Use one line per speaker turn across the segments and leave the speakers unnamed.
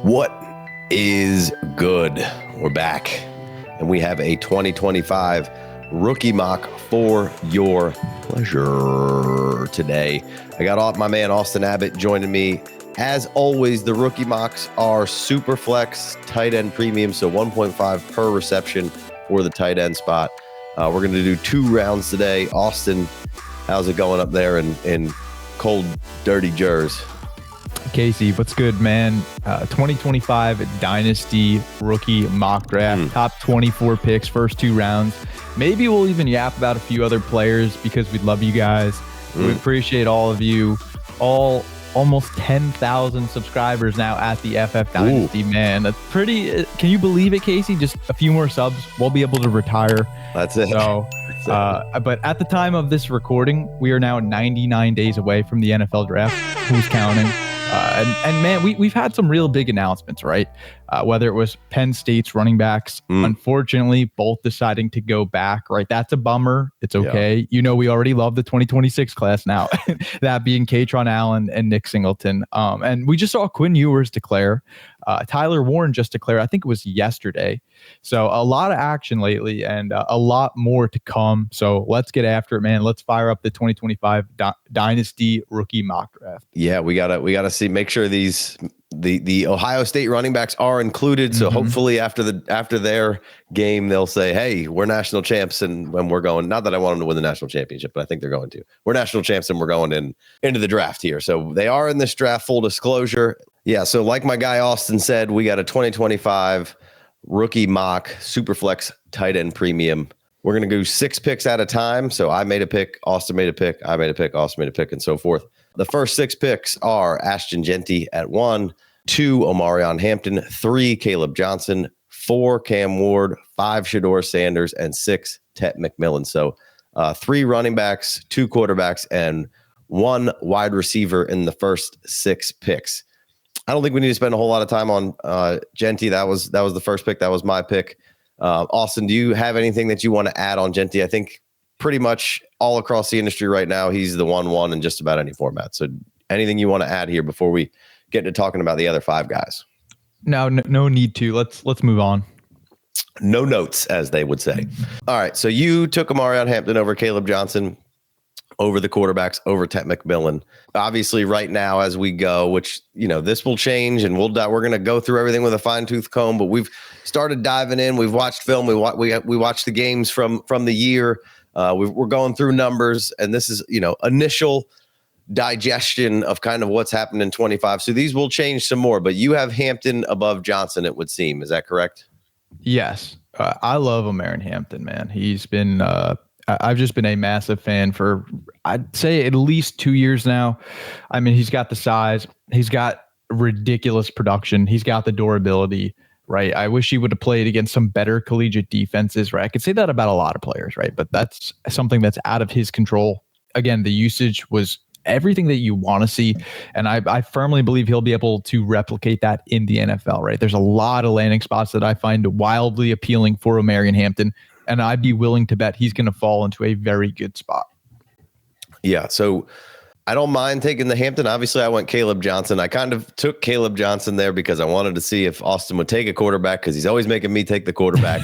What is good? We're back, and we have a 2025 rookie mock for your pleasure today. I got my man Austin Abbott joining me. As always, the rookie mocks are Superflex tight end premium, so 1.5 per reception for the tight end spot. We're going to do 2 rounds today. Austin, how's it going up there in cold, dirty Jersey?
Casey, what's good, man? 2025 Dynasty rookie mock draft, top 24 picks, first 2 rounds. Maybe we'll even yap about a few other players because we love you guys. We appreciate all of you. Almost 10,000 subscribers now at the FF Dynasty, man. That's pretty. Can you believe it, Casey? Just a few more subs, we'll be able to retire.
That's it.
So, but at the time of this recording, we are now 99 days away from the NFL draft. Who's counting? And man, we've had some real big announcements, right? Whether it was Penn State's running backs, unfortunately, both deciding to go back, right? That's a bummer. It's okay. Yeah. You know, we already love the 2026 class now, that being Kaytron Allen and Nick Singleton. And we just saw Quinn Ewers declare. Tyler Warren just declared, I think it was yesterday. So a lot of action lately and a lot more to come. So let's get after it, man. Let's fire up the 2025 Dynasty rookie mock draft.
Yeah, we gotta see, make sure the Ohio State running backs are included. So hopefully after their game, they'll say, hey, we're national champs and when we're going, not that I want them to win the national championship, but I think they're going to. We're national champs and we're going into the draft here. So they are in this draft, full disclosure. Yeah, so like my guy Austin said, we got a 2025 rookie mock Superflex tight end premium. We're going to go 6 picks at a time. So I made a pick, Austin made a pick, I made a pick, Austin made a pick, and so forth. The first 6 picks are Ashton Jeanty at 1, 2 Omarion Hampton, 3 Kaleb Johnson, 4 Cam Ward, 5 Shedeur Sanders, and 6 Tetairoa McMillan. So 3 running backs, 2 quarterbacks, and 1 wide receiver in the first 6 picks. I don't think we need to spend a whole lot of time on Jeanty. That was the first pick. That was my pick. Austin, do you have anything that you want to add on Jeanty? I think pretty much all across the industry right now, he's the 1-1 in just about any format. So anything you want to add here before we get to talking about the other 5 guys?
No need to. Let's move on.
No notes, as they would say. All right. So you took Omarion Hampton over Kaleb Johnson, over the quarterbacks, over Tetairoa McMillan. Obviously, right now as we go, which, you know, this will change, and we're going to go through everything with a fine-tooth comb, but we've started diving in. We've watched film. We watched the games from the year. We're going through numbers, and this is, you know, initial digestion of kind of what's happened in 25. So these will change some more, but you have Hampton above Johnson, it would seem. Is that correct?
Yes. I love Omarion Hampton, man. He's been I've just been a massive fan for, I'd say, at least 2 years now. I mean, he's got the size, he's got ridiculous production, he's got the durability, right? I wish he would have played against some better collegiate defenses, right? I could say that about a lot of players, right? But that's something that's out of his control. Again, the usage was everything that you want to see. And I firmly believe he'll be able to replicate that in the NFL, right? There's a lot of landing spots that I find wildly appealing for Omarion Hampton. And I'd be willing to bet he's going to fall into a very good spot.
Yeah, so I don't mind taking the Hampton. Obviously, I went Kaleb Johnson. I kind of took Kaleb Johnson there because I wanted to see if Austin would take a quarterback because he's always making me take the quarterback.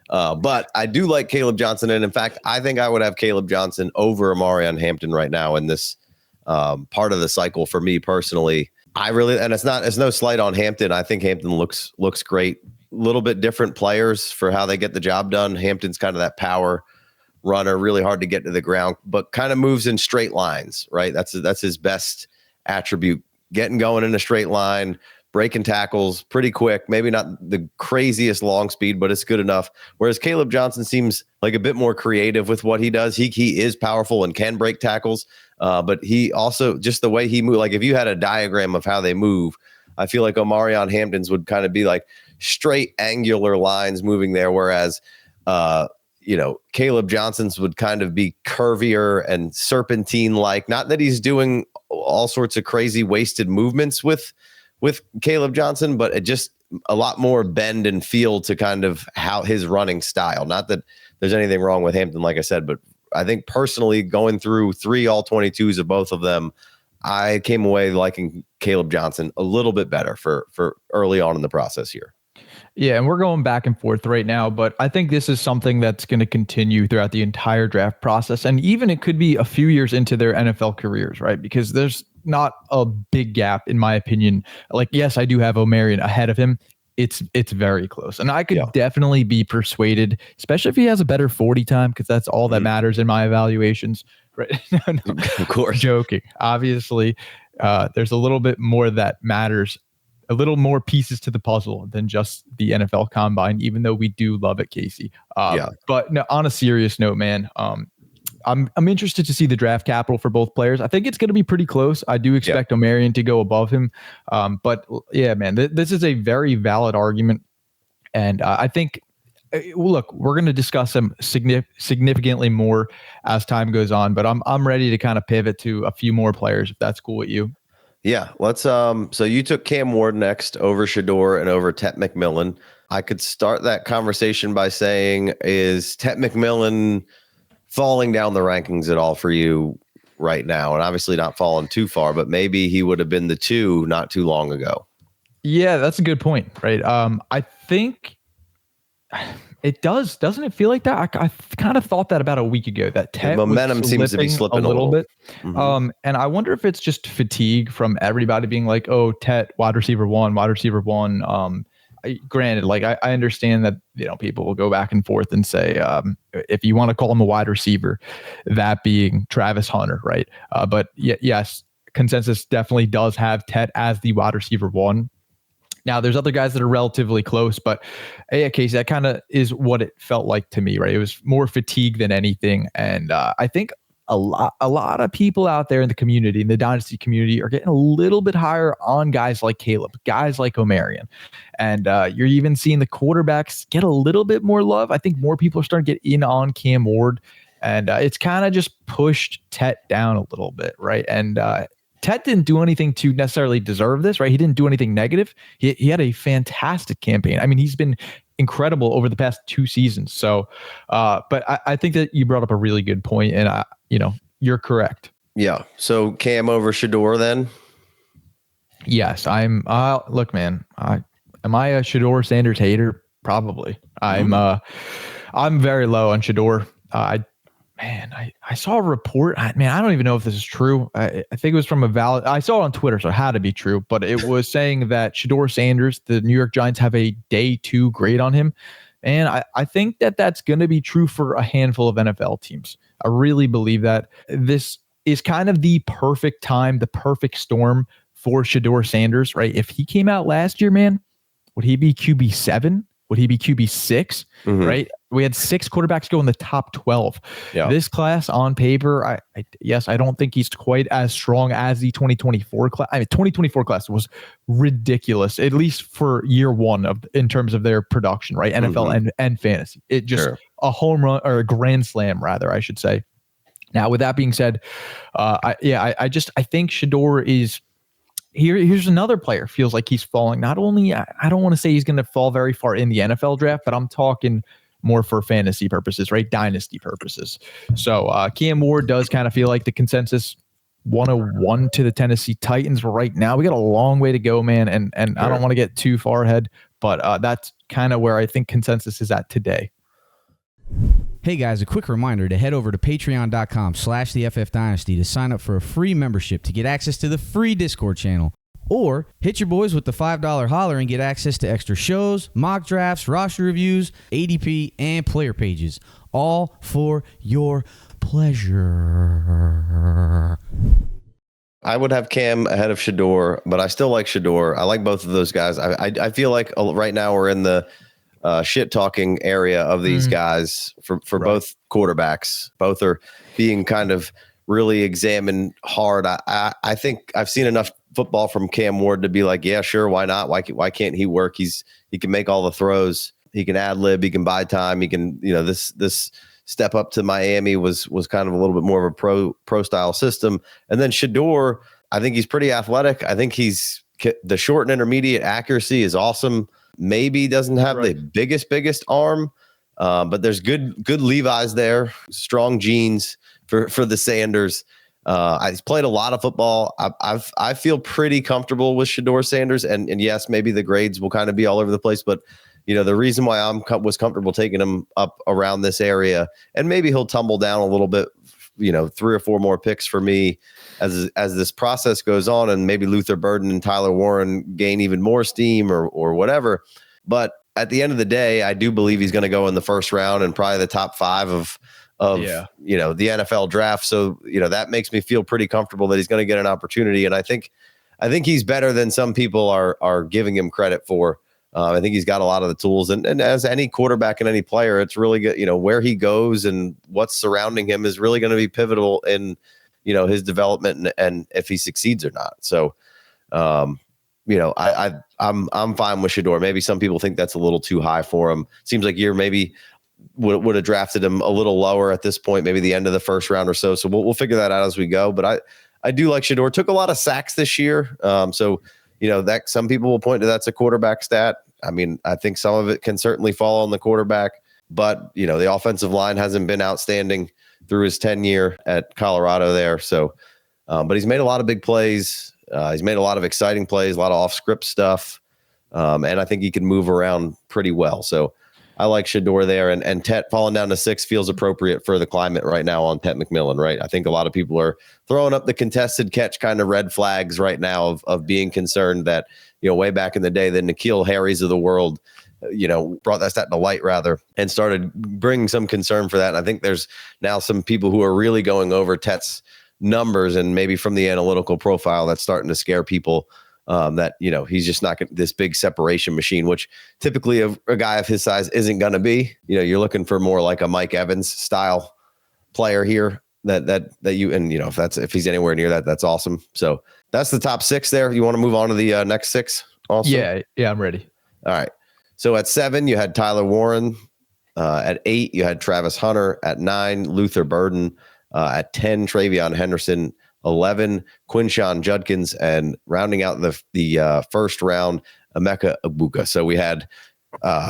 But I do like Kaleb Johnson. And in fact, I think I would have Kaleb Johnson over Omarion Hampton right now in this part of the cycle for me personally. And it's no slight on Hampton. I think Hampton looks great. Little bit different players for how they get the job done. Hampton's kind of that power runner, really hard to get to the ground, but kind of moves in straight lines, right? That's his best attribute, getting going in a straight line, breaking tackles pretty quick, maybe not the craziest long speed, but it's good enough. Whereas Kaleb Johnson seems like a bit more creative with what he does. He is powerful and can break tackles, but he also, just the way he moves, like if you had a diagram of how they move, I feel like Omarion Hampton's would kind of be like straight angular lines moving there, whereas Kaleb Johnson's would kind of be curvier and serpentine-like. Not that he's doing all sorts of crazy wasted movements with Kaleb Johnson, but it just a lot more bend and feel to kind of how his running style. Not that there's anything wrong with Hampton, like I said, but I think personally going through 3 all-22s of both of them, I came away liking Kaleb Johnson a little bit better for early on in the process here.
Yeah, and we're going back and forth right now, but I think this is something that's going to continue throughout the entire draft process. And even it could be a few years into their NFL careers, right? Because there's not a big gap, in my opinion. Like, yes, I do have Omarion ahead of him. It's very close. And I could definitely be persuaded, especially if he has a better 40 time, because that's all that matters in my evaluations. Right? No,
of course.
Joking. Obviously, there's a little bit more that matters, a little more pieces to the puzzle than just the NFL Combine, even though we do love it, Casey. But no, on a serious note, man, I'm interested to see the draft capital for both players. I think it's going to be pretty close. I do expect Omarion to go above him. But yeah, man, this is a very valid argument. And I think, look, we're going to discuss them significantly more as time goes on, but I'm ready to kind of pivot to a few more players, if that's cool with you.
Yeah, let's so you took Cam Ward next over Shedeur and over Tet McMillan. I could start that conversation by saying, is Tet McMillan falling down the rankings at all for you right now? And obviously not falling too far, but maybe he would have been the 2 not too long ago.
Yeah, that's a good point, right? I think it does. Doesn't it feel like that? I kind of thought that about a week ago, that Tet
momentum seems to be slipping a little
bit. And I wonder if it's just fatigue from everybody being like, oh, Tet, wide receiver one. Granted, like I understand that, people will go back and forth and say, if you want to call him a wide receiver, that being Travis Hunter, right? But yes, consensus definitely does have Tet as the wide receiver 1. Now, there's other guys that are relatively close, but yeah, Casey, that kind of is what it felt like to me, right? It was more fatigue than anything. And I think a lot of people out there in the community, in the Dynasty community, are getting a little bit higher on guys like Kaleb, guys like Omarion. And you're even seeing the quarterbacks get a little bit more love. I think more people are starting to get in on Cam Ward. And it's kind of just pushed Tet down a little bit, right? And Tet didn't do anything to necessarily deserve this, right? He didn't do anything negative. He had a fantastic campaign. I mean, he's been incredible over the past 2 seasons. So, but I think that you brought up a really good point, and you're correct.
Yeah. So Cam over Shedeur then?
Yes, I'm. Look, man, am I a Shedeur Sanders hater? Probably. I'm very low on Shedeur. I saw a report. I don't even know if this is true. I think it was from I saw it on Twitter, so it had to be true. But it was saying that Shedeur Sanders, the New York Giants, have a day 2 grade on him. And I think that that's going to be true for a handful of NFL teams. I really believe that this is kind of the perfect time, the perfect storm for Shedeur Sanders, right? If he came out last year, man, would he be QB7? Would he be QB6? Right? We had 6 quarterbacks go in the top 12. Yeah. This class on paper, I don't think he's quite as strong as the 2024 class. 2024 class was ridiculous, at least for year 1 in terms of their production, right? NFL and fantasy. It just a home run, or a grand slam, rather, I should say. Now, with that being said, I think Shedeur is. Here's another player feels like he's falling. Not only, I don't want to say he's going to fall very far in the NFL draft, but I'm talking more for fantasy purposes, right? Dynasty purposes. So Cam Ward does kind of feel like the consensus 101 to the Tennessee Titans right now. We got a long way to go, man. And I don't want to get too far ahead, but that's kind of where I think consensus is at today.
Hey guys, a quick reminder to head over to patreon.com/the FF Dynasty to sign up for a free membership to get access to the free Discord channel. Or hit your boys with the $5 holler and get access to extra shows, mock drafts, roster reviews, ADP, and player pages. All for your pleasure.
I would have Cam ahead of Shedeur, but I still like Shedeur. I like both of those guys. I feel like right now we're in the shit talking area of these guys for both quarterbacks. Both are being kind of really examined hard. I think I've seen enough football from Cam Ward to be like, yeah, sure, why not? Why can't he work? He can make all the throws. He can ad lib. He can buy time. He can, this step up to Miami was kind of a little bit more of a pro style system. And then Shedeur, I think he's pretty athletic. I think the short and intermediate accuracy is awesome. Maybe doesn't have the biggest arm, But there's good Levi's there, strong genes for the Sanders. He's played a lot of football. I feel pretty comfortable with Shedeur Sanders, and yes, maybe the grades will kind of be all over the place, but the reason why was comfortable taking him up around this area, and maybe he'll tumble down a little bit, 3 or 4 more picks for me as this process goes on, and maybe Luther Burden and Tyler Warren gain even more steam or whatever. But at the end of the day, I do believe he's going to go in the first round and probably the top 5 of the NFL draft. So, that makes me feel pretty comfortable that he's going to get an opportunity. And I think he's better than some people are giving him credit for. I think he's got a lot of the tools, and as any quarterback and any player, it's really good. Where he goes and what's surrounding him is really going to be pivotal in, his development and if he succeeds or not. So, I'm fine with Shedeur. Maybe some people think that's a little too high for him. Seems like you're maybe would have drafted him a little lower at this point, maybe the end of the first round or so. So we'll figure that out as we go. But I do like Shedeur. Took a lot of sacks this year. So that some people will point to that's a quarterback stat. I mean, I think some of it can certainly fall on the quarterback, but the offensive line hasn't been outstanding through his tenure at Colorado there. So, but he's made a lot of big plays. He's made a lot of exciting plays, a lot of off script stuff. And I think he can move around pretty well. So I like Shedeur there, and Tet falling down to 6 feels appropriate for the climate right now on Tet McMillan, right? I think a lot of people are throwing up the contested catch kind of red flags right now of being concerned that, way back in the day, the N'Keal Harrys of the world, brought that stat to light rather, and started bringing some concern for that. And I think there's now some people who are really going over Tet's numbers, and maybe from the analytical profile that's starting to scare people. That he's just not this big separation machine, which typically a guy of his size isn't going to be. You're looking for more like a Mike Evans style player here. That you, and if he's anywhere near that, that's awesome. So that's the top 6 there. You want to move on to the next 6? Also,
yeah, I'm ready.
All right. So at 7, you had Tyler Warren. At 8, you had Travis Hunter. At 9, Luther Burden. At 10, Trey'veon Henderson. 11, Quinshon Judkins, and rounding out the first round, Emeka Egbuka. So we had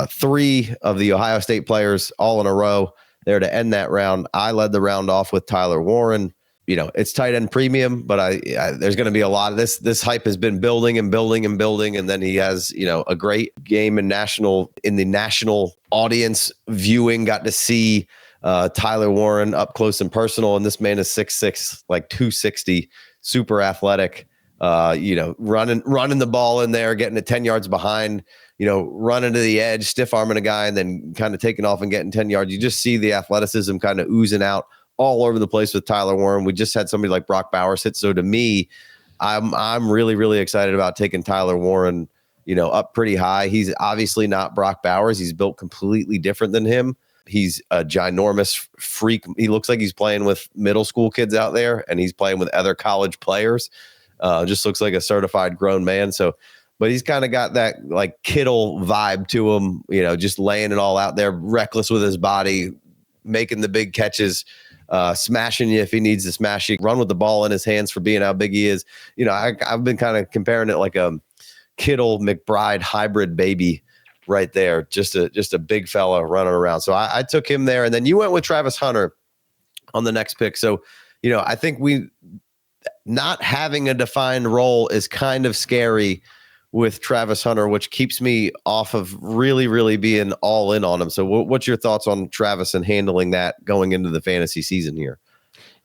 3 of the Ohio State players all in a row there to end that round. I led the round off with Tyler Warren. It's tight end premium, but there's going to be a lot of this hype has been building and building and building, and then he has a great game in the national audience viewing. Got to see Tyler Warren up close and personal, and this man is 6'6", like 260, super athletic. Running the ball in there, getting it 10 yards behind, running to the edge, stiff arming a guy, and then kind of taking off and getting 10 yards. You just see the athleticism kind of oozing out all over the place with Tyler Warren. We just had somebody like Brock Bowers hit. So to me, I'm really, really excited about taking Tyler Warren, up pretty high. He's obviously not Brock Bowers. He's built completely different than him. He's a ginormous freak. He looks like he's playing with middle school kids out there, and he's playing with other college players. Just looks like a certified grown man. So, but he's kind of got that like Kittle vibe to him, just laying it all out there, reckless with his body, making the big catches, smashing you if he needs to smash you, run with the ball in his hands for being how big he is. I've been kind of comparing it like a Kittle McBride hybrid baby right there. Just a big fella running around. So I took him there. And then you went with Travis Hunter on the next pick. So, I think not having a defined role is kind of scary with Travis Hunter, which keeps me off of really, really being all in on him. So what's your thoughts on Travis and handling that going into the fantasy season here?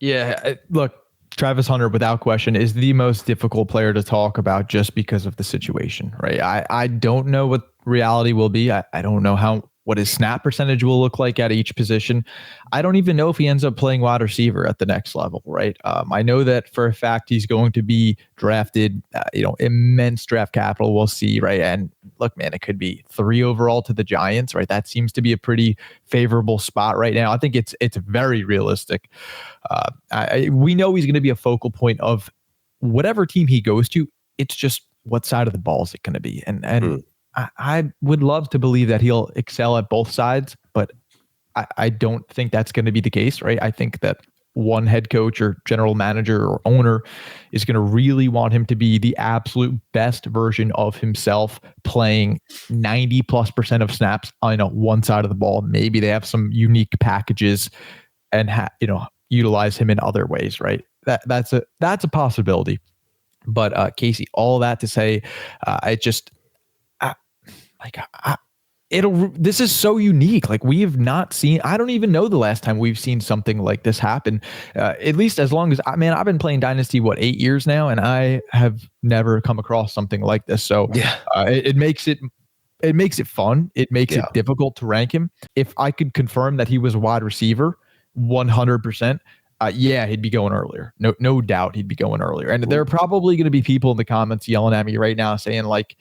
Yeah, look, Travis Hunter, without question, is the most difficult player to talk about just because of the situation, right? I don't know what reality will be. I don't know what his snap percentage will look like at each position. I don't even know if he ends up playing wide receiver at the next level, right? I know that for a fact he's going to be drafted, immense draft capital. We'll see, right? And look, man, it could be 3 overall to the Giants, right? That seems to be a pretty favorable spot right now. I think it's very realistic. We know he's going to be a focal point of whatever team he goes to. It's just what side of the ball is it going to be? And I would love to believe that he'll excel at both sides, but I don't think that's going to be the case, right? I think that one head coach or general manager or owner is going to really want him to be the absolute best version of himself, playing 90+% of snaps on one side of the ball. Maybe they have some unique packages and utilize him in other ways, right? That's a possibility. But Casey, all that to say, this is so unique. Like, we have not seen, I don't even know the last time we've seen something like this happen. At least as long as I've been playing Dynasty, 8 years now, and I have never come across something like this. So it makes it fun. It makes it difficult to rank him. If I could confirm that he was a wide receiver, 100%. He'd be going earlier. No doubt he'd be going earlier. And there are probably going to be people in the comments yelling at me right now saying, like,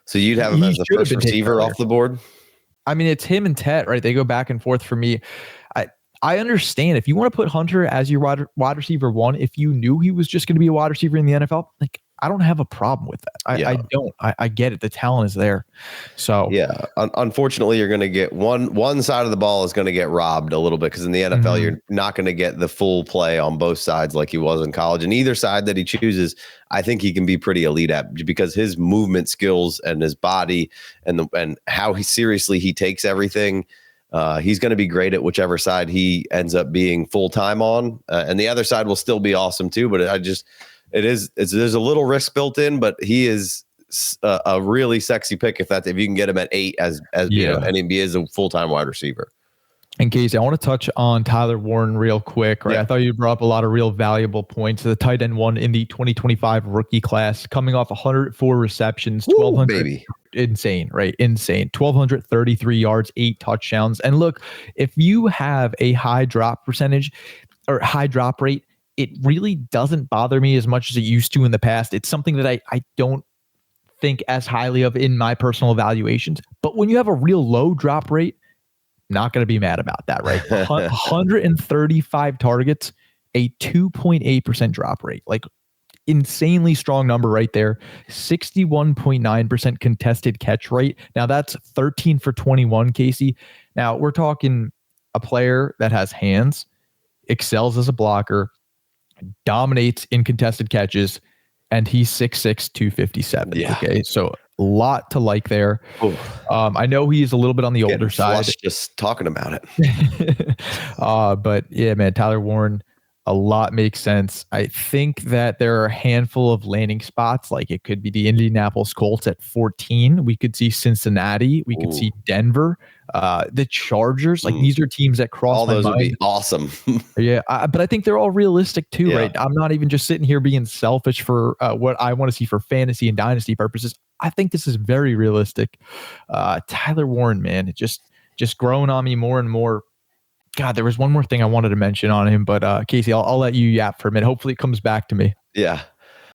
so you'd have him as the first receiver off the board?
I mean, it's him and Tet, right? They go back and forth for me. I understand if you want to put Hunter as your wide receiver one, if you knew he was just going to be a wide receiver in the NFL, like, I don't have a problem with that. I don't. I get it. The talent is there. So
unfortunately, you're going to get one side of the ball is going to get robbed a little bit, because in the NFL, you're not going to get the full play on both sides like he was in college. And either side that he chooses, I think he can be pretty elite at, because his movement skills and his body and how seriously he takes everything. He's going to be great at whichever side he ends up being full time on, and the other side will still be awesome too. But there's a little risk built in, but he is a really sexy pick if you can get him at 8 and he is a full time wide receiver.
And Casey, I want to touch on Tyler Warren real quick. Right, I thought you brought up a lot of real valuable points. The tight end one in the 2025 rookie class, coming off 104 receptions, 1,200.
Baby.
Insane, right? Insane. 1,233 yards, 8 touchdowns. And look, if you have a high drop percentage or high drop rate, it really doesn't bother me as much as it used to in the past. It's something that I don't think as highly of in my personal evaluations. But when you have a real low drop rate, not going to be mad about that, right? 135 targets, a 2.8% drop rate. Like, insanely strong number right there. 61.9% contested catch rate. Now that's 13 for 21, Casey. Now we're talking a player that has hands, excels as a blocker, dominates in contested catches, and he's 6'6", 257.
Yeah.
Okay, so a lot to like there. I know he's a little bit on the older side.
Just talking about it.
But yeah, man, Tyler Warren, a lot makes sense. I think that there are a handful of landing spots. Like, it could be the Indianapolis Colts at 14. We could see Cincinnati. We could see Denver. The Chargers. Like, these are teams that cross
all
my
those
mind.
would be awesome.
But I think they're all realistic too, right? I'm not even just sitting here being selfish for what I want to see for fantasy and dynasty purposes. I think this is very realistic. Tyler Warren, man, it just growing on me more and more. God, there was one more thing I wanted to mention on him, but Casey, I'll let you yap for a minute. Hopefully it comes back to me.
Yeah.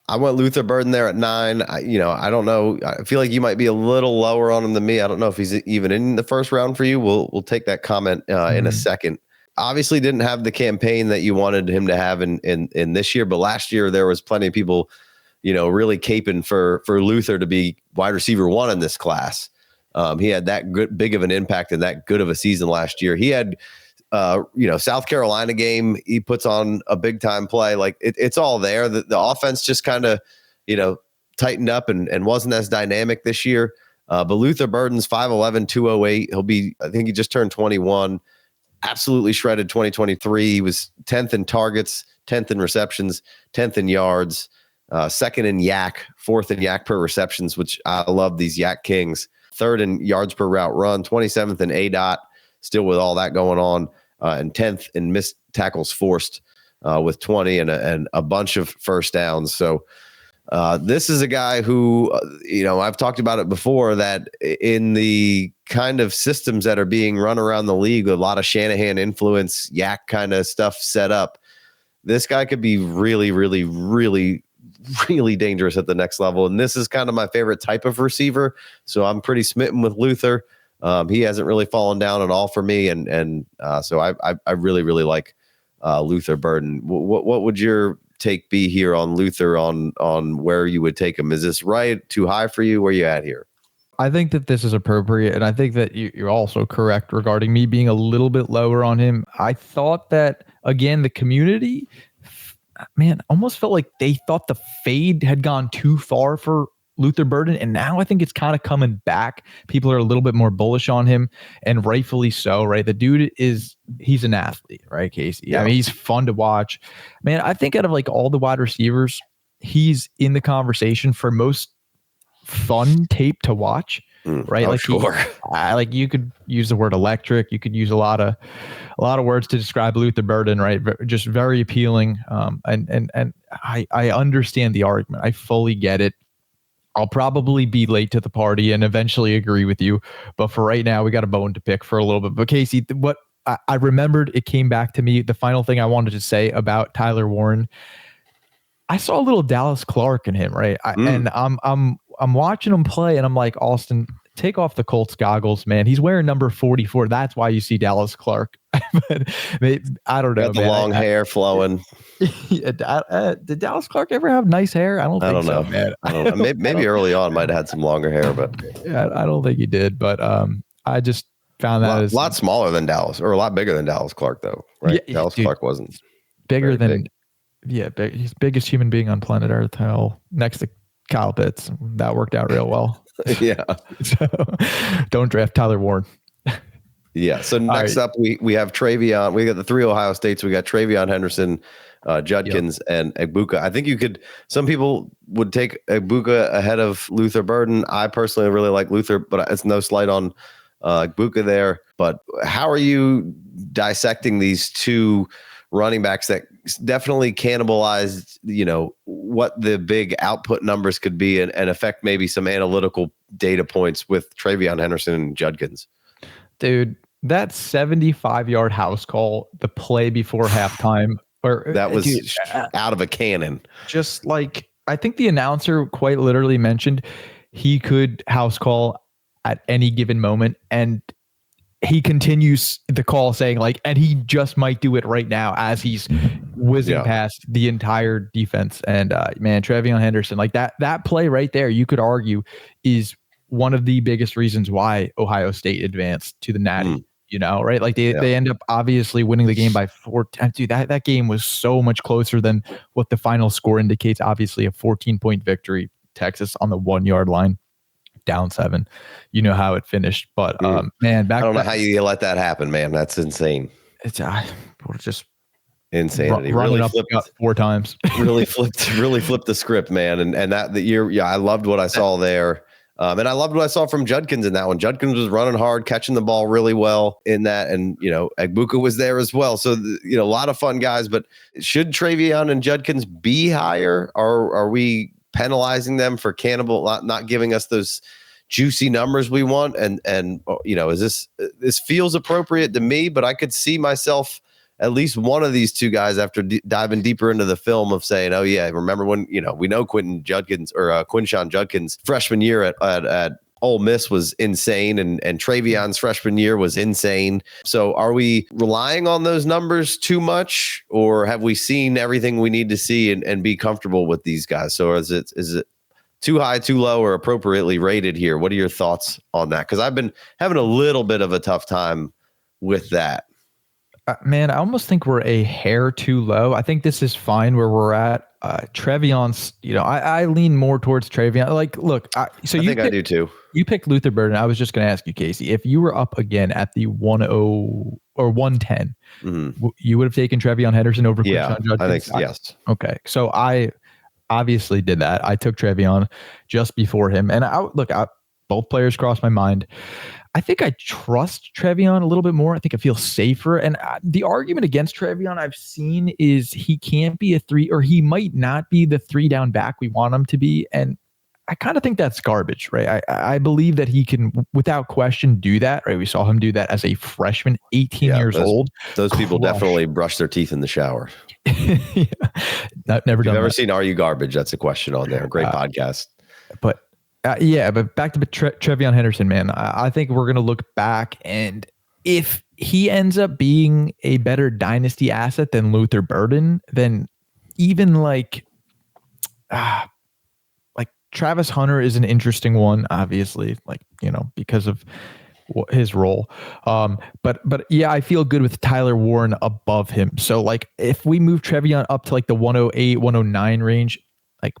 I went Luther Burden there at 9. I don't know. I feel like you might be a little lower on him than me. I don't know if he's even in the first round for you. We'll take that comment in a second. Obviously didn't have the campaign that you wanted him to have in this year, but last year there was plenty of people, really caping for Luther to be wide receiver 1 in this class. He had that big of an impact and that good of a season last year. He had South Carolina game, he puts on a big time play. Like, it's all there. The offense just kind of, tightened up and wasn't as dynamic this year. But Luther Burden's 5'11", 208. I think he just turned 21. Absolutely shredded 2023. He was 10th in targets, 10th in receptions, 10th in yards, 2nd in yak, 4th in yak per receptions, which I love these yak kings. 3rd in yards per route run, 27th in ADOT, still with all that going on. And 10th in missed tackles forced with 20 and a bunch of first downs. So this is a guy who, I've talked about it before, that in the kind of systems that are being run around the league, a lot of Shanahan influence, yak kind of stuff set up, this guy could be really, really, really, really dangerous at the next level. And this is kind of my favorite type of receiver. So I'm pretty smitten with Luther. He hasn't really fallen down at all for me, and so I really, really like Luther Burden. What would your take be here on Luther on where you would take him? Is this right? Too high for you? Where you at here?
I think that this is appropriate, and I think that you're also correct regarding me being a little bit lower on him. I thought that again, the community, man, almost felt like they thought the fade had gone too far for Luther Burden, and now I think it's kind of coming back. People are a little bit more bullish on him, and rightfully so, right? The dude he's an athlete, right, Casey?
Yeah.
I mean, he's fun to watch. Man, I think out of like all the wide receivers, he's in the conversation for most fun tape to watch, right? Like,
sure.
Like you could use the word electric. You could use a lot of words to describe Luther Burden, right? Just very appealing. And I understand the argument. I fully get it. I'll probably be late to the party and eventually agree with you. But for right now, we got a bone to pick for a little bit. But Casey, what I remembered, it came back to me. The final thing I wanted to say about Tyler Warren, I saw a little Dallas Clark in him, right? And I'm watching him play, and I'm like, Austin, take off the Colts goggles, man. He's wearing number 44. That's why you see Dallas Clark. But I don't know.
Got the long hair flowing.
Did Dallas Clark ever have nice hair? I don't think so, man.
I don't know. Maybe early on might have had some longer hair, but
yeah, I don't think he did. But I just found that
a lot smaller than Dallas, or a lot bigger than Dallas Clark, though. Right?
Yeah,
Dallas
dude,
Clark wasn't
bigger than
big.
Yeah, he's the biggest human being on planet Earth. Hell, next to Kyle Pitts. That worked out real well.
Yeah.
So don't draft Tyler Warren.
Yeah. So next up, we have Trey'veon. We got the 3 Ohio States. We got Trey'veon, Henderson, Judkins, and Egbuka. I think some people would take Egbuka ahead of Luther Burden. I personally really like Luther, but it's no slight on Egbuka there. But how are you dissecting these two running backs that definitely cannibalized, what the big output numbers could be and affect maybe some analytical data points with Trey'veon, Henderson, and Judkins?
Dude, that 75-yard house call, the play before halftime,
that was out of a cannon.
Just like, I think the announcer quite literally mentioned he could house call at any given moment, and he continues the call saying and he just might do it right now as he's whizzing past the entire defense. And man, Trey'veon Henderson, like that play right there, you could argue is one of the biggest reasons why Ohio State advanced to the Natty, right? Like they end up obviously winning the game by 4. Dude, that game was so much closer than what the final score indicates. Obviously a 14-point victory, Texas on the 1-yard line. Down 7, you know how it finished, but man,
I don't know how you let that happen, man. That's insane.
It's just
insanity.
Really flipped 4 times.
really flipped the script, man. And that the year, I loved what I saw there. And I loved what I saw from Judkins in that one. Judkins was running hard, catching the ball really well in that, and Egbuka was there as well. So a lot of fun guys. But should Trey'veon and Judkins be higher? Are we penalizing them for not giving us those juicy numbers we want? And is this feels appropriate to me, but I could see myself at least one of these two guys after diving deeper into the film of saying, oh yeah, remember when, we know Quinshon Judkins freshman year at Ole Miss was insane, and Trey'veon's freshman year was insane. So are we relying on those numbers too much, or have we seen everything we need to see and be comfortable with these guys? So is it too high, too low, or appropriately rated here? What are your thoughts on that? Because I've been having a little bit of a tough time with that.
Man, I almost think we're a hair too low. I think this is fine where we're at. Trey'veon's, I lean more towards Trey'veon. Like, look, I do too. You picked Luther Burden. I was just going to ask you, Casey, if you were up again at the 1-0 or 110, you would have taken Trey'veon Henderson over Quinshon Judkins?
I think yes.
Okay, so I obviously did that. I took Trey'veon just before him, and both players crossed my mind. I think I trust Trey'veon a little bit more. I think I feel safer. And the argument against Trey'veon I've seen is he can't be a 3, or he might not be the 3-down back we want him to be. And I kind of think that's garbage, right? I believe that he can, without question, do that, right? We saw him do that as a freshman, 18 years old.
Those people definitely brush their teeth in the shower.
Never done.
Never seen Are You Garbage? That's a question on there. Great podcast.
But but back to Trey'veon Henderson, man. I think we're going to look back, and if he ends up being a better dynasty asset than Luther Burden, then even like Travis Hunter is an interesting one, obviously, because of his role. But yeah, I feel good with Tyler Warren above him. So like if we move Trey'veon up to like the 108, 109 range, like,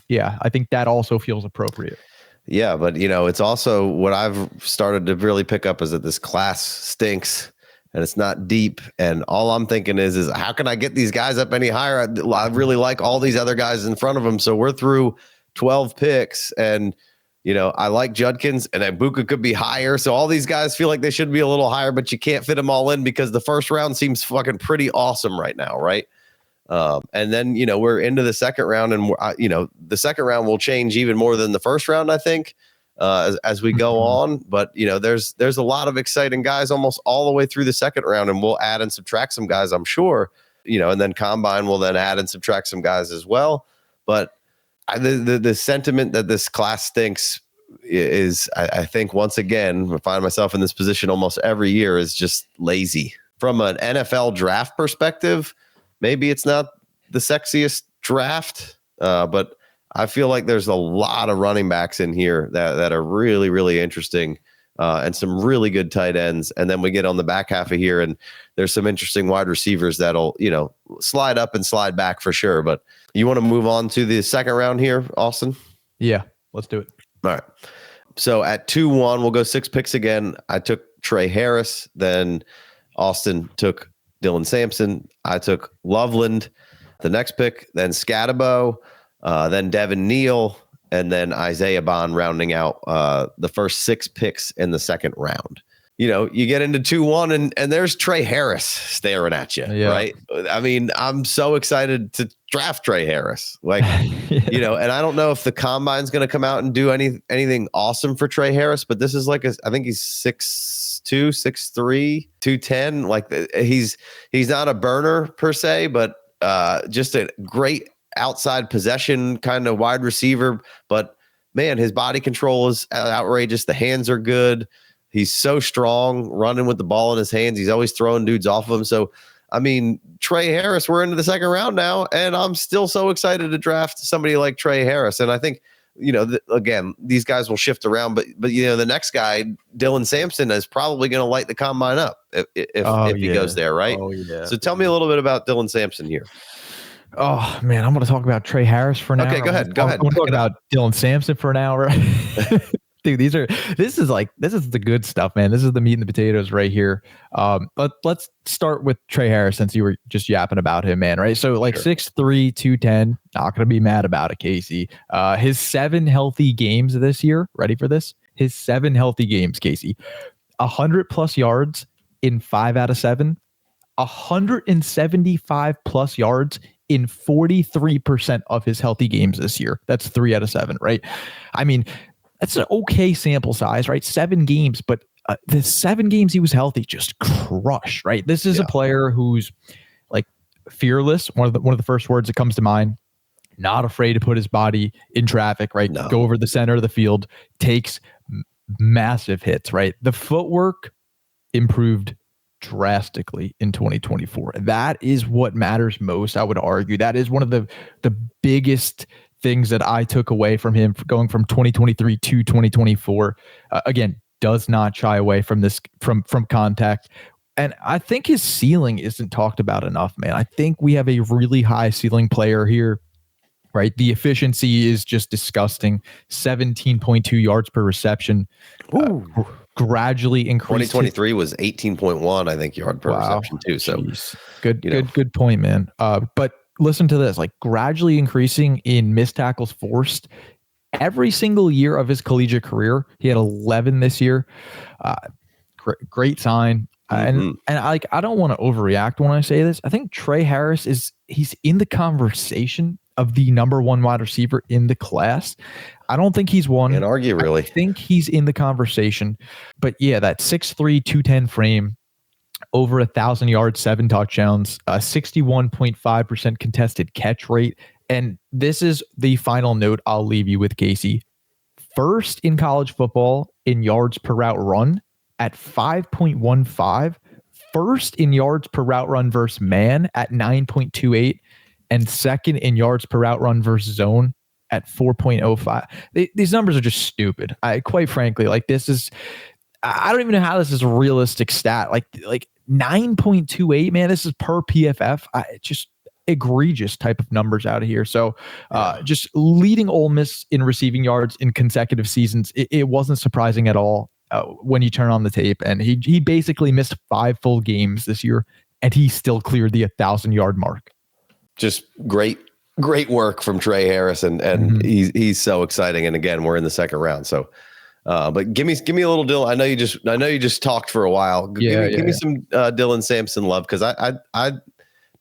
yeah, I think that also feels appropriate.
Yeah, but it's also what I've started to really pick up is that this class stinks and it's not deep. And all I'm thinking is how can I get these guys up any higher? I really like all these other guys in front of them. So we're through 12 picks and I like Judkins and Ibuka could be higher. So all these guys feel like they should be a little higher, but you can't fit them all in because the first round seems fucking pretty awesome right now. Right. And then, we're into the second round and the second round will change even more than the first round, I think, as we go on. But, there's a lot of exciting guys almost all the way through the second round, and we'll add and subtract some guys, I'm sure, and then Combine will then add and subtract some guys as well. But the sentiment that this class stinks is, I think, once again, I find myself in this position almost every year, is just lazy. From an NFL draft perspective, maybe it's not the sexiest draft, but I feel like there's a lot of running backs in here that are really, really interesting, and some really good tight ends. And then we get on the back half of here, and there's some interesting wide receivers that'll, slide up and slide back for sure. But you want to move on to the second round here, Austin?
Yeah, let's do it.
All right. So at 2-1, we'll go 6 picks again. I took Tre Harris. Then Austin took Dylan Sampson. I took Loveland. The next pick, then Skattebo, then Devin Neal, and then Isaiah Bond rounding out the first 6 picks in the second round. You get into 2-1 and there's Tre Harris staring at you, right? I mean, I'm so excited to draft Tre Harris. Like, and I don't know if the Combine's going to come out and do anything awesome for Tre Harris, but this is like, I think he's 6'2", 6'3", 210. Like he's not a burner per se, but just a great outside possession kind of wide receiver. But man, his body control is outrageous. The hands are good. He's so strong running with the ball in his hands. He's always throwing dudes off of him. So, I mean, Tre Harris, we're into the second round now, and I'm still so excited to draft somebody like Tre Harris. And I think, again, these guys will shift around, but the next guy, Dylan Sampson, is probably going to light the Combine up if he goes there, right?
Oh, yeah.
So tell me a little bit about Dylan Sampson here.
Oh man, I'm going to talk about Tre Harris for an hour.
Okay, go ahead.
I'm going to talk about Dylan Sampson for an hour. Dude, this is the good stuff, man. This is the meat and the potatoes right here. But let's start with Tre Harris since you were just yapping about him, man. Right. So like 6'3", 210, not going to be mad about it, Casey. His 7 healthy games this year. Ready for this? His 7 healthy games, Casey. 100+ yards in 5 out of 7. 175+ yards in 43% of his healthy games this year. That's 3 out of 7, right? I mean, that's an okay sample size, right? 7 games, but the 7 games he was healthy just crushed, right? This is a player who's like fearless. One of the first words that comes to mind. Not afraid to put his body in traffic, right? No. Go over the center of the field, takes massive hits, right? The footwork improved drastically in 2024. That is what matters most, I would argue. That is one of the biggest things that I took away from him going from 2023 to 2024. Again, does not shy away from this from contact. And I think his ceiling isn't talked about enough, man. I think we have a really high ceiling player here, right? The efficiency is just disgusting. 17.2 yards per reception. Gradually increased. 2023
was 18.1, I think, yard per reception too. So
good point, man. But listen to this, like gradually increasing in missed tackles forced every single year of his collegiate career. He had 11 this year. Great sign. And I don't want to overreact when I say this. I think Tre Harris he's in the conversation of the number 1 wide receiver in the class. I don't think he's one.
Can't argue, really.
I think he's in the conversation. But yeah, that 6'3", 210 frame, over 1,000 yards, 7 touchdowns, 61.5% contested catch rate. And this is the final note I'll leave you with, Casey. First in college football in yards per route run at 5.15. First in yards per route run versus man at 9.28. And second in yards per route run versus zone at 4.05. These numbers are just stupid. Quite frankly, like this is, I don't even know how this is a realistic stat. Like 9.28, man. This is per PFF. Just egregious type of numbers out of here. So just leading Ole Miss in receiving yards in consecutive seasons. It wasn't surprising at all when you turn on the tape. And he basically missed 5 full games this year, and he still cleared the 1,000-yard mark. Just great work from Tre Harris, and he's so exciting. And again, we're in the second round. So, but give me a little Dylan. I know you just talked for a while. Give me some Dylan Sampson love, because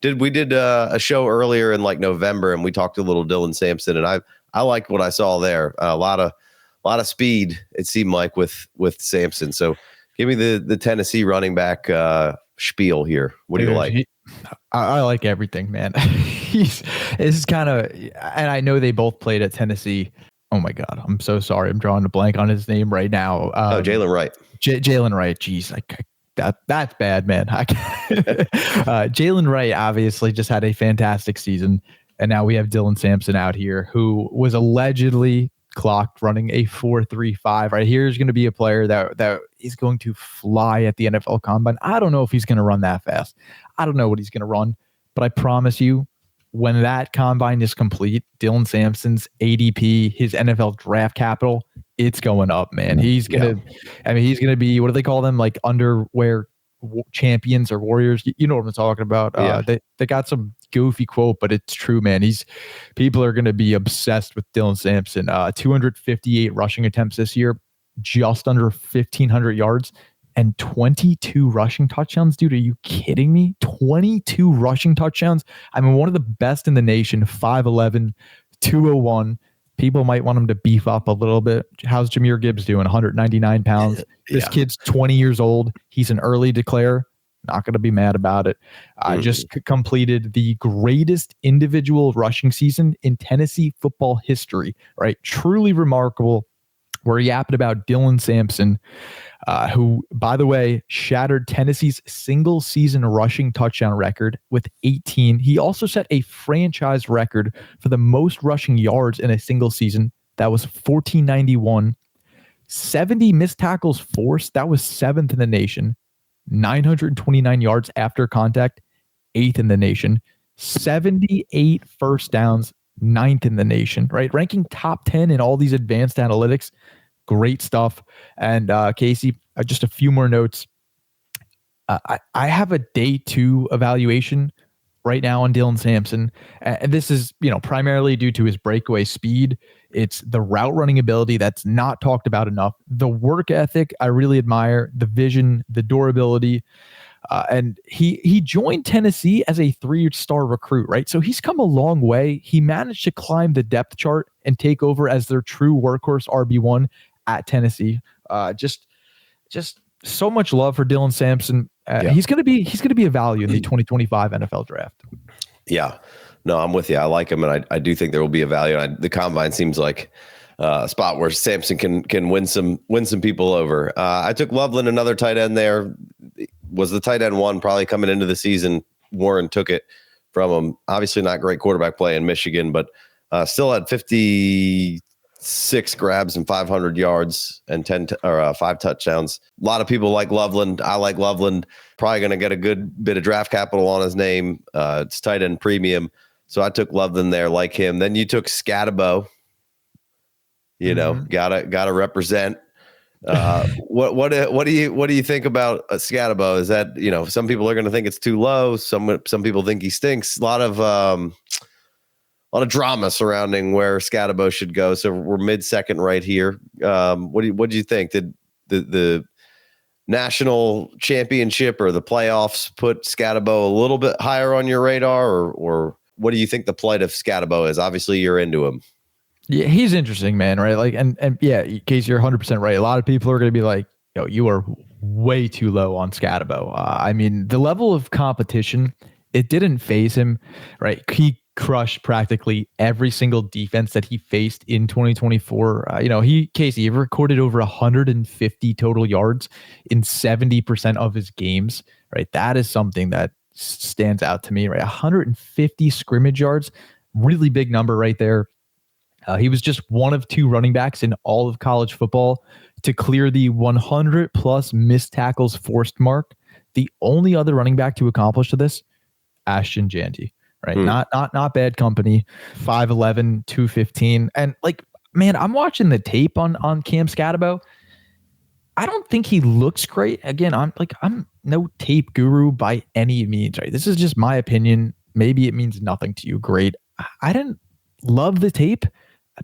we did a show earlier in like November, and we talked a little Dylan Sampson, and I liked what I saw there. A lot of speed, it seemed like, with Sampson. So give me the Tennessee running back spiel here. What do you like? I like everything, man. This is kind of, and I know they both played at Tennessee. Oh my God, I'm so sorry. I'm drawing a blank on his name right now. Jalen Wright. Jalen Wright. Jeez, that's bad, man. Jalen Wright obviously just had a fantastic season, and now we have Dylan Sampson out here, who was allegedly clocked running a 4.35. Right, here's going to be a player that is going to fly at the NFL Combine. I don't know if he's going to run that fast. I don't know what he's going to run, but I promise you, when that combine is complete, Dylan Sampson's ADP, his NFL draft capital, it's going up, man. He's gonna, he's gonna be, what do they call them? Like underwear champions or warriors. You know what I'm talking about. They got some goofy quote, but it's true, man. People are gonna be obsessed with Dylan Sampson. 258 rushing attempts this year, just under 1,500 yards. And 22 rushing touchdowns, dude. Are you kidding me? 22 rushing touchdowns. I mean, one of the best in the nation, 5'11", 201. People might want him to beef up a little bit. How's Jahmyr Gibbs doing? 199 pounds. This kid's 20 years old. He's an early declare. Not going to be mad about it. Just completed the greatest individual rushing season in Tennessee football history, right? Truly remarkable. We're yapping about Dylan Sampson, who, by the way, shattered Tennessee's single season rushing touchdown record with 18. He also set a franchise record for the most rushing yards in a single season. That was 1,491. 70 missed tackles forced. That was 7th in the nation. 929 yards after contact, 8th in the nation. 78 first downs, 9th in the nation, right? Ranking top 10 in all these advanced analytics. Great stuff. And Casey, just a few more notes. I have a day 2 evaluation right now on Dylan Sampson. And this is, primarily due to his breakaway speed. It's the route running ability that's not talked about enough. The work ethic, I really admire. The vision, the durability. And he joined Tennessee as a 3-star recruit, right? So he's come a long way. He managed to climb the depth chart and take over as their true workhorse RB1 at Tennessee. Just so much love for Dylan Sampson. He's going to be a value in the 2025 NFL draft. Yeah, no, I'm with you. I like him, and I do think there will be a value. The combine seems like a spot where Sampson can win some people over. I took Loveland, another tight end there. Was the tight end one probably coming into the season. Warren took it from him. Obviously not great quarterback play in Michigan, but still had 56 grabs and 500 yards and 5 touchdowns. A lot of people like Loveland. I like Loveland. Probably going to get a good bit of draft capital on his name. It's tight end premium. So I took Loveland there, like him. Then you took Skattebo. Gotta represent. What do you think about Skattebo? Is that, some people are going to think it's too low. Some people think he stinks. A lot of drama surrounding where Skattebo should go. So we're mid-second right here. What do you think? Did the national championship or the playoffs put Skattebo a little bit higher on your radar, or what do you think the plight of Skattebo is? Obviously you're into him. Yeah, he's interesting, man, right? Like, and yeah, Casey, you're 100% right. A lot of people are going to be like, you are way too low on Skattebo. I mean, the level of competition, it didn't phase him, right? He crushed practically every single defense that he faced in 2024. He recorded over 150 total yards in 70% of his games, right? That is something that stands out to me, right? 150 scrimmage yards, really big number right there. He was just one of 2 running backs in all of college football to clear the 100 plus missed tackles forced mark. The only other running back to accomplish this, Ashton Janty, right? Not bad company. 5'11", 215. And like, man, I'm watching the tape on Cam Skattebo. I don't think he looks great. Again, I'm no tape guru by any means, right? This is just my opinion. Maybe it means nothing to you. Great. I didn't love the tape,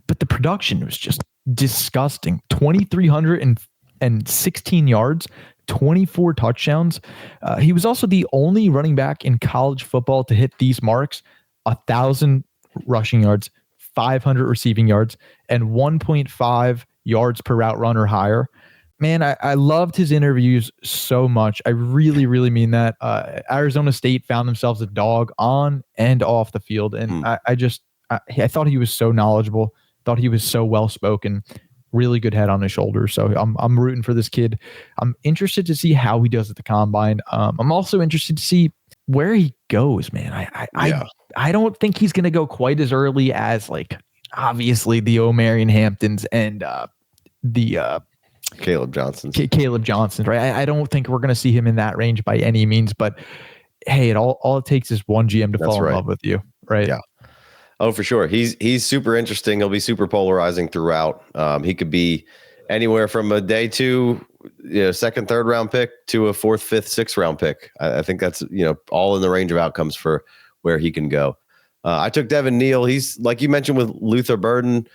but the production was just disgusting. 2,316 yards, 24 touchdowns. He was also the only running back in college football to hit these marks: 1,000 rushing yards, 500 receiving yards, and 1.5 yards per route run or higher. Man, I loved his interviews so much. I really, really mean that. Arizona State found themselves a dog on and off the field. And I thought he was so knowledgeable, thought he was so well-spoken, really good head on his shoulders. So I'm rooting for this kid. I'm interested to see how he does at the combine. I'm also interested to see where he goes, man. I don't think he's going to go quite as early as, like, obviously the Omarion Hamptons and the
Kaleb Johnson,
right? I don't think we're going to see him in that range by any means, but hey, all it takes is one GM to fall in love with you, right?
Yeah. Oh, for sure. He's super interesting. He'll be super polarizing throughout. He could be anywhere from a day 2, second, third round pick to a 4th, 5th, 6th round pick. I think that's, all in the range of outcomes for where he can go. I took Devin Neal. He's, like you mentioned with Luther Burden,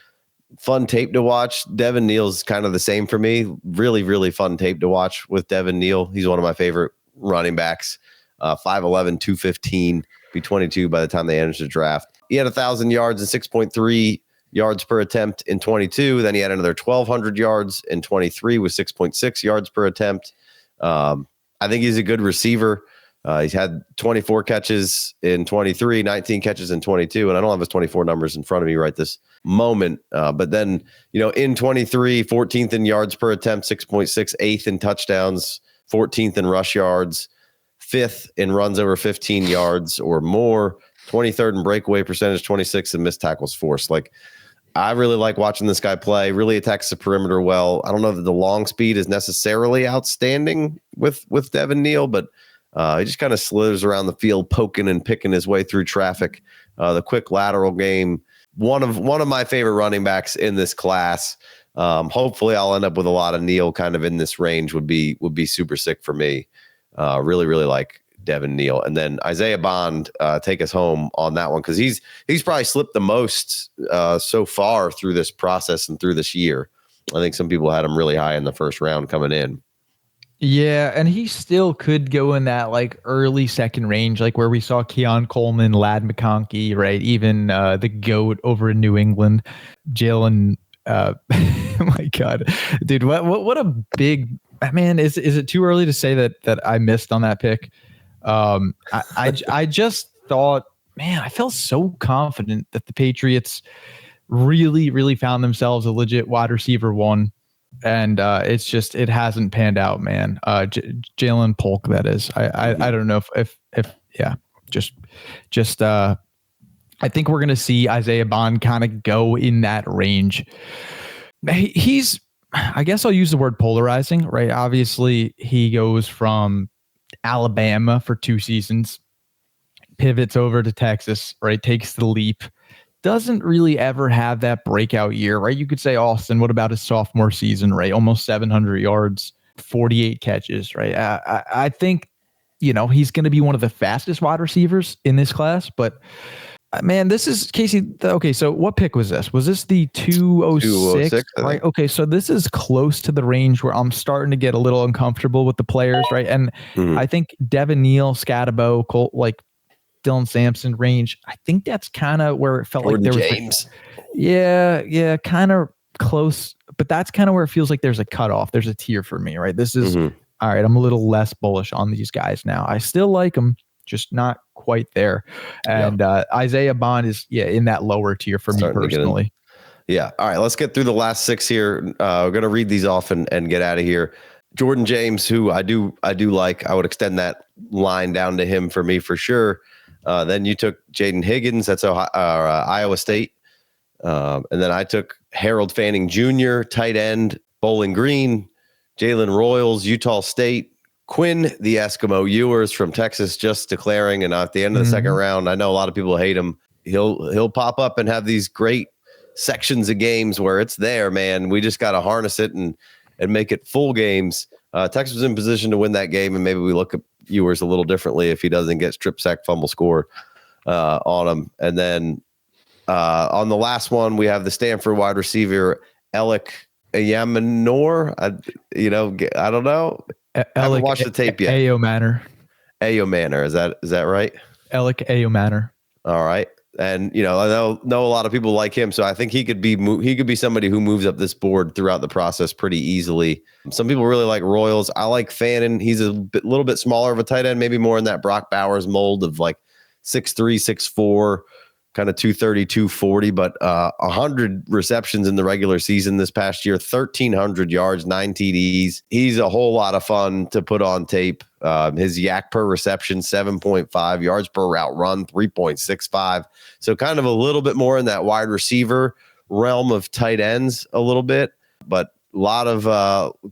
fun tape to watch. Devin Neal's kind of the same for me. Really, really fun tape to watch with Devin Neal. He's one of my favorite running backs. 5'11", 215, be 22 by the time they enter the draft. He had 1,000 yards and 6.3 yards per attempt in 22. Then he had another 1,200 yards in 23 with 6.6 yards per attempt. I think he's a good receiver. He's had 24 catches in 23, 19 catches in 22, and I don't have his 24 numbers in front of me right this moment. But then, in 23, 14th in yards per attempt, 6.6, 8th in touchdowns, 14th in rush yards, 5th in runs over 15 yards or more, 23rd in breakaway percentage, 26th in missed tackles forced. Like, I really like watching this guy play. Really attacks the perimeter well. I don't know that the long speed is necessarily outstanding with Devin Neal, but he just kind of slithers around the field, poking and picking his way through traffic. The quick lateral game. One of my favorite running backs in this class. Hopefully, I'll end up with a lot of Neal kind of in this range. Would be super sick for me. Really, really like Devin Neal, and then Isaiah Bond take us home on that one because he's probably slipped the most so far through this process and through this year. I think some people had him really high in the first round coming in.
Yeah, and he still could go in that like early second range, like where we saw Keon Coleman, Ladd McConkey, right? Even the GOAT over in New England, Jalen. Oh my God, dude, what a big man! Is it too early to say that I missed on that pick? I just thought, man, I felt so confident that the Patriots really, really found themselves a legit wide receiver one. And it hasn't panned out, man. Jalen Polk, that is. I don't know if I think we're gonna see Isaiah Bond kind of go in that range. He's, I guess I'll use the word polarizing, right? Obviously, he goes from Alabama for 2 seasons, pivots over to Texas, right? Takes the leap. Doesn't really ever have that breakout year, right? You could say Austin, what about his sophomore season, right? Almost 700 yards, 48 catches, right? I think, he's going to be one of the fastest wide receivers in this class, but man, this is Casey. Okay. So what pick was this? Was this the 206? Right. Okay. So this is close to the range where I'm starting to get a little uncomfortable with the players, right? And I think Devin Neal, Skattebo, Colt, like Dylan Sampson range. I think that's kind of where it felt Jordan like there was James. Yeah, kind of close, but that's kind of where it feels like there's a cutoff. There's a tier for me, right? This is all right. I'm a little less bullish on these guys now. I still like them, just not quite there. And Isaiah Bond is in that lower tier for me personally.
Yeah. All right, let's get through the last 6 here. We're gonna read these off and get out of here. Jordan James, who I do like. I would extend that line down to him for me for sure. Then you took Jaden Higgins. That's Iowa State. And then I took Harold Fanning Jr., tight end Bowling Green, Jalen Royals, Utah State, Quinn, the Eskimo Ewers from Texas, just declaring. And at the end of the second round, I know a lot of people hate him. He'll pop up and have these great sections of games where it's there, man. We just got to harness it and make it full games. Texas was in position to win that game, and maybe we look at Ewers a little differently if he doesn't get strip sack fumble score on him. And then on the last one, we have the Stanford wide receiver, Alec Ayamanor. I don't know. I haven't watched the tape yet.
Ayo
Manor. Is that right?
Alec Ayo. All
right. And, I know a lot of people like him, so I think he could be somebody who moves up this board throughout the process pretty easily. Some people really like Royals. I like Fannin. He's a little bit smaller of a tight end, maybe more in that Brock Bowers mold of like 6'3", 6'4", kind of 230, 240, but 100 receptions in the regular season this past year, 1,300 yards, 9 TDs. He's a whole lot of fun to put on tape. His yak per reception, 7.5 yards per route run, 3.65. So kind of a little bit more in that wide receiver realm of tight ends a little bit, but a lot of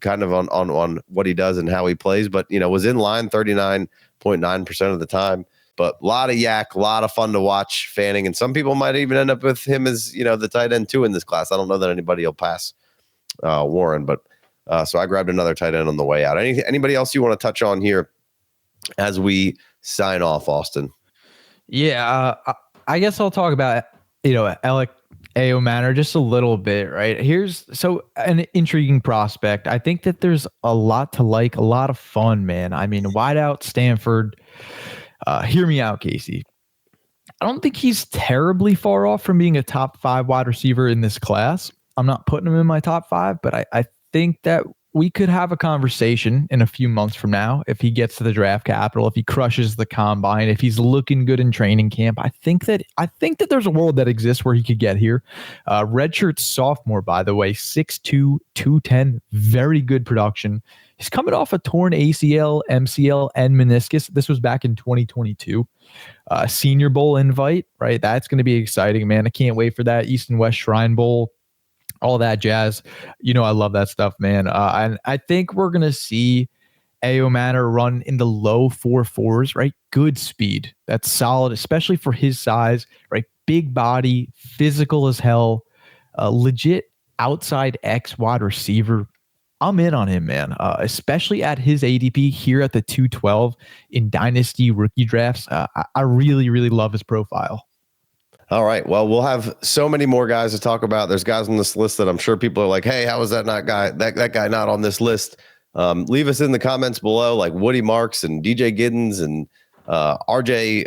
kind of on what he does and how he plays, but was in line 39.9% of the time. But a lot of yak, a lot of fun to watch Fanning. And some people might even end up with him as, the tight end 2 in this class. I don't know that anybody will pass Warren, but so I grabbed another tight end on the way out. Anybody else you want to touch on here as we sign off, Austin?
Yeah, I guess I'll talk about, Alec Ayo just a little bit, right? Here's an intriguing prospect. I think that there's a lot to like, a lot of fun, man. I mean, wide out Stanford. Hear me out, Casey. I don't think he's terribly far off from being a top 5 wide receiver in this class. I'm not putting him in my top 5, but I think that we could have a conversation in a few months from now if he gets to the draft capital, if he crushes the combine, if he's looking good in training camp. I think that there's a world that exists where he could get here. Redshirt sophomore, by the way, 6'2", 210, very good production. He's coming off a torn ACL, MCL, and meniscus. This was back in 2022. Senior Bowl invite, right? That's going to be exciting, man. I can't wait for that. East and West Shrine Bowl, all that jazz. I love that stuff, man. And I think we're going to see Ayo run in the low 4.4s, right? Good speed. That's solid, especially for his size, right? Big body, physical as hell, legit outside X wide receiver. I'm in on him, man, especially at his ADP here at the 212 in Dynasty rookie drafts. I really, really love his profile.
All right. Well, we'll have so many more guys to talk about. There's guys on this list that I'm sure people are like, hey, how is that guy not on this list? Leave us in the comments below, like Woody Marks and DJ Giddens and RJ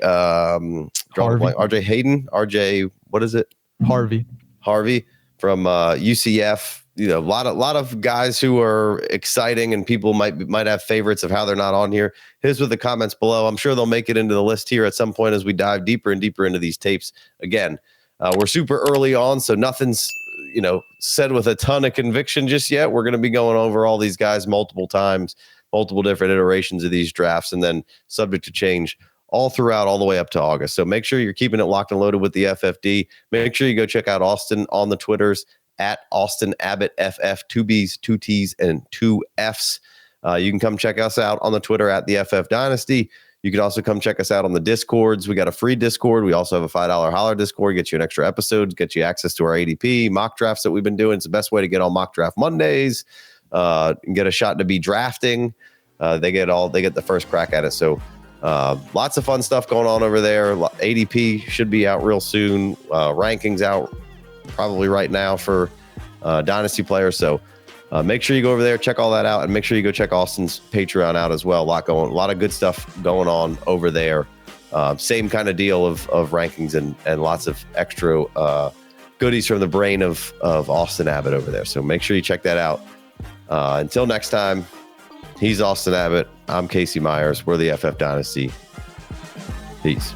Hayden, RJ, what is it?
Harvey
from UCF. A lot of guys who are exciting, and people might have favorites of how they're not on here. Hit us with the comments below. I'm sure they'll make it into the list here at some point as we dive deeper and deeper into these tapes. Again, we're super early on, so nothing's said with a ton of conviction just yet. We're going to be going over all these guys multiple times, multiple different iterations of these drafts, and then subject to change all throughout, all the way up to August. So make sure you're keeping it locked and loaded with the FFD. Make sure you go check out Austin on the Twitters at Austin Abbott FF, 2 B's, 2 T's, and 2 F's. You can come check us out on the Twitter at the FF Dynasty. You can also come check us out on the Discords. We got a free Discord. We also have a $5 holler Discord. Get you an extra episode, get you access to our ADP mock drafts that we've been doing. It's the best way to get on mock draft Mondays and get a shot to be drafting. They get the first crack at it. So lots of fun stuff going on over there. ADP should be out real soon. Rankings out probably right now for Dynasty players. So make sure you go over there, check all that out, and make sure you go check Austin's Patreon out as well. A lot of good stuff going on over there. Same kind of deal of rankings and lots of extra goodies from the brain of Austin Abbott over there. So make sure you check that out. Until next time, he's Austin Abbott. I'm Casey Myers. We're the FF Dynasty. Peace.